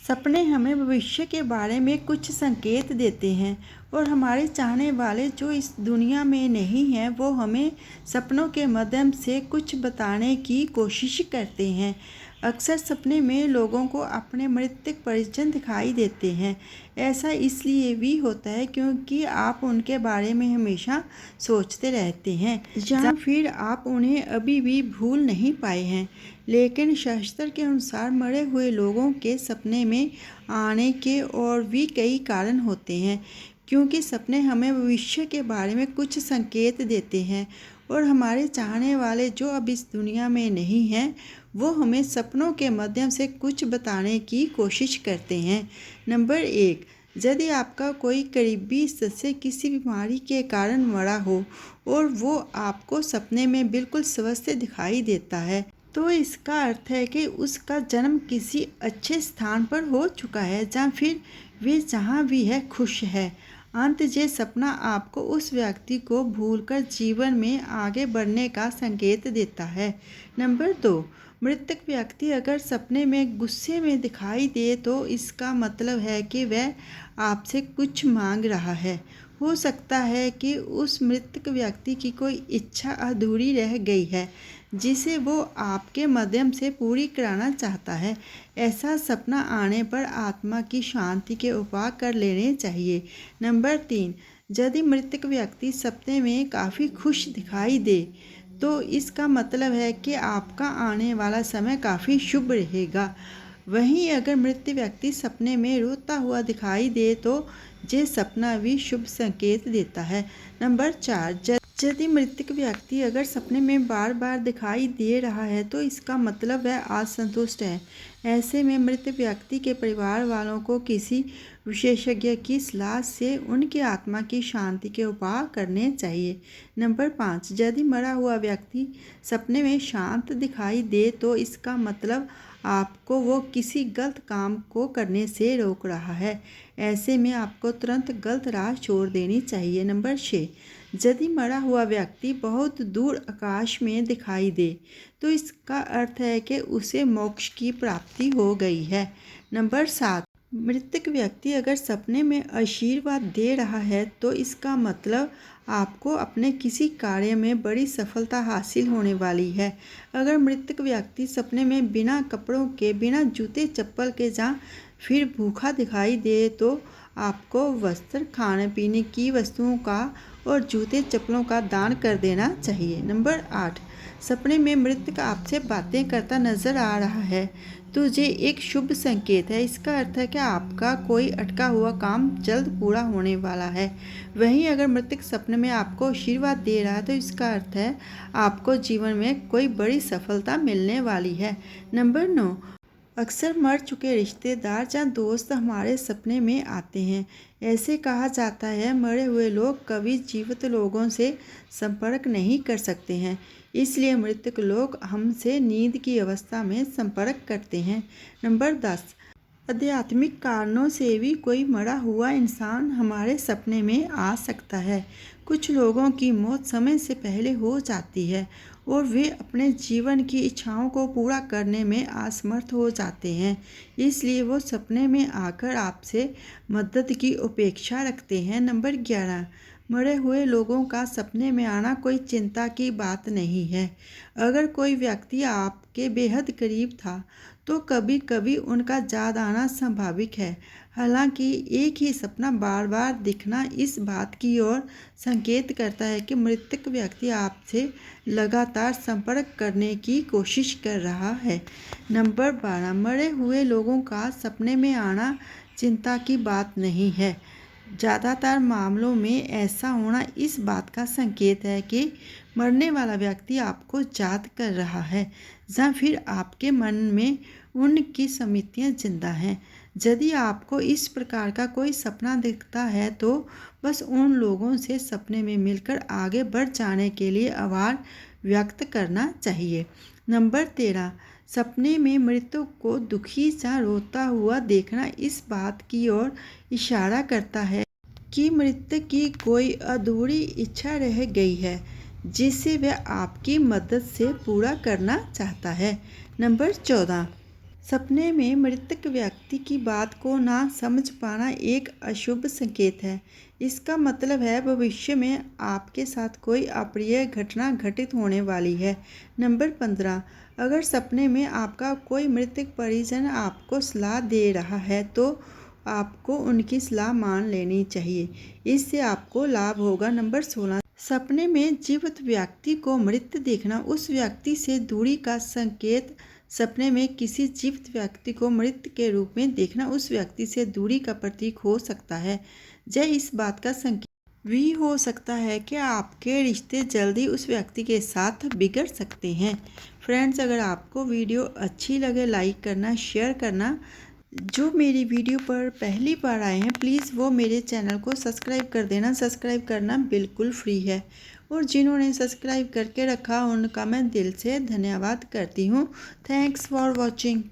सपने हमें भविष्य के बारे में कुछ संकेत देते हैं और हमारे चाहने वाले जो इस दुनिया में नहीं हैं वो हमें सपनों के माध्यम से कुछ बताने की कोशिश करते हैं। अक्सर सपने में लोगों को अपने मृतक परिजन दिखाई देते हैं। ऐसा इसलिए भी होता है क्योंकि आप उनके बारे में हमेशा सोचते रहते हैं या फिर आप उन्हें अभी भी भूल नहीं पाए हैं। लेकिन शास्त्र के अनुसार मरे हुए लोगों के सपने में आने के और भी कई कारण होते हैं, क्योंकि सपने हमें भविष्य के बारे में कुछ संकेत देते हैं और हमारे चाहने वाले जो अब इस दुनिया में नहीं हैं वो हमें सपनों के माध्यम से कुछ बताने की कोशिश करते हैं। नंबर 1, यदि आपका कोई करीबी सदस्य किसी बीमारी के कारण मरा हो और वो आपको सपने में बिल्कुल स्वस्थ दिखाई देता है तो इसका अर्थ है कि उसका जन्म किसी अच्छे स्थान पर हो चुका है या फिर वे जहाँ भी है खुश है। ये सपना आपको उस व्यक्ति को भूलकर जीवन में आगे बढ़ने का संकेत देता है। नंबर 2, मृतक व्यक्ति अगर सपने में गुस्से में दिखाई दे तो इसका मतलब है कि वह आपसे कुछ मांग रहा है। हो सकता है कि उस मृतक व्यक्ति की कोई इच्छा अधूरी रह गई है जिसे वो आपके माध्यम से पूरी कराना चाहता है। ऐसा सपना आने पर आत्मा की शांति के उपाय कर लेने चाहिए। नंबर 3, यदि मृतक व्यक्ति सपने में काफ़ी खुश दिखाई दे तो इसका मतलब है कि आपका आने वाला समय काफ़ी शुभ रहेगा। वहीं अगर मृत व्यक्ति सपने में रोता हुआ दिखाई दे तो ये सपना भी शुभ संकेत देता है। नंबर 4, यदि मृतक व्यक्ति अगर सपने में बार बार दिखाई दे रहा है तो इसका मतलब वह असंतुष्ट है। ऐसे में मृत व्यक्ति के परिवार वालों को किसी विशेषज्ञ की सलाह से उनकी आत्मा की शांति के उपाय करने चाहिए। नंबर 5, यदि मरा हुआ व्यक्ति सपने में शांत दिखाई दे तो इसका मतलब आपको वो किसी गलत काम को करने से रोक रहा है। ऐसे में आपको तुरंत गलत राह छोड़ देनी चाहिए। नंबर 6, यदि मरा हुआ व्यक्ति बहुत दूर आकाश में दिखाई दे तो इसका अर्थ है कि उसे मोक्ष की प्राप्ति हो गई है। नंबर 7, मृतक व्यक्ति अगर सपने में आशीर्वाद दे रहा है तो इसका मतलब आपको अपने किसी कार्य में बड़ी सफलता हासिल होने वाली है। अगर मृतक व्यक्ति सपने में बिना कपड़ों के, बिना जूते चप्पल के या फिर भूखा दिखाई दे तो आपको वस्त्र, खाने पीने की वस्तुओं का और जूते चप्पलों का दान कर देना चाहिए। नंबर 8, सपने में मृतक आपसे बातें करता नजर आ रहा है तो ये एक शुभ संकेत है। इसका अर्थ है कि आपका कोई अटका हुआ काम जल्द पूरा होने वाला है। वहीं अगर मृतक सपने में आपको आशीर्वाद दे रहा है तो इसका अर्थ है आपको जीवन में कोई बड़ी सफलता मिलने वाली है। नंबर 9, अक्सर मर चुके रिश्तेदार या दोस्त हमारे सपने में आते हैं। ऐसे कहा जाता है मरे हुए लोग कभी जीवित लोगों से संपर्क नहीं कर सकते हैं, इसलिए मृतक लोग हमसे नींद की अवस्था में संपर्क करते हैं। नंबर 10, आध्यात्मिक कारणों से भी कोई मरा हुआ इंसान हमारे सपने में आ सकता है। कुछ लोगों की मौत समय से पहले हो जाती है और वे अपने जीवन की इच्छाओं को पूरा करने में असमर्थ हो जाते हैं, इसलिए वो सपने में आकर आपसे मदद की अपेक्षा रखते हैं। नंबर 11, मरे हुए लोगों का सपने में आना कोई चिंता की बात नहीं है। अगर कोई व्यक्ति आपके बेहद करीब था तो कभी कभी उनका याद आना स्वाभाविक है। हालांकि एक ही सपना बार बार दिखना इस बात की ओर संकेत करता है कि मृतक व्यक्ति आपसे लगातार संपर्क करने की कोशिश कर रहा है। नंबर 12, मरे हुए लोगों का सपने में आना चिंता की बात नहीं है। ज़्यादातर मामलों में ऐसा होना इस बात का संकेत है कि मरने वाला व्यक्ति आपको याद कर रहा है या फिर आपके मन में उनकी स्मृतियाँ जिंदा हैं। यदि आपको इस प्रकार का कोई सपना दिखता है तो बस उन लोगों से सपने में मिलकर आगे बढ़ जाने के लिए आभार व्यक्त करना चाहिए। नंबर 13, सपने में मृतक को दुखी या रोता हुआ देखना इस बात की ओर इशारा करता है कि मृतक की कोई अधूरी इच्छा रह गई है जिसे वह आपकी मदद से पूरा करना चाहता है। नंबर 14, सपने में मृतक व्यक्ति की बात को ना समझ पाना एक अशुभ संकेत है। इसका मतलब है भविष्य में आपके साथ कोई अप्रिय घटना घटित होने वाली है। नंबर 15, अगर सपने में आपका कोई मृतक परिजन आपको सलाह दे रहा है तो आपको उनकी सलाह मान लेनी चाहिए, इससे आपको लाभ होगा। नंबर 16, सपने में जीवित व्यक्ति को मृत देखना उस व्यक्ति से दूरी का संकेत। सपने में किसी जीवित व्यक्ति को मृत के रूप में देखना उस व्यक्ति से दूरी का प्रतीक हो सकता है। यह इस बात का संकेत भी हो सकता है कि आपके रिश्ते जल्दी उस व्यक्ति के साथ बिगड़ सकते हैं। फ्रेंड्स, अगर आपको वीडियो अच्छी लगे लाइक करना, शेयर करना। जो मेरी वीडियो पर पहली बार आए हैं प्लीज़ वो मेरे चैनल को सब्सक्राइब कर देना। सब्सक्राइब करना बिल्कुल फ्री है और जिन्होंने सब्सक्राइब करके रखा उनका मैं दिल से धन्यवाद करती हूँ। Thanks for watching.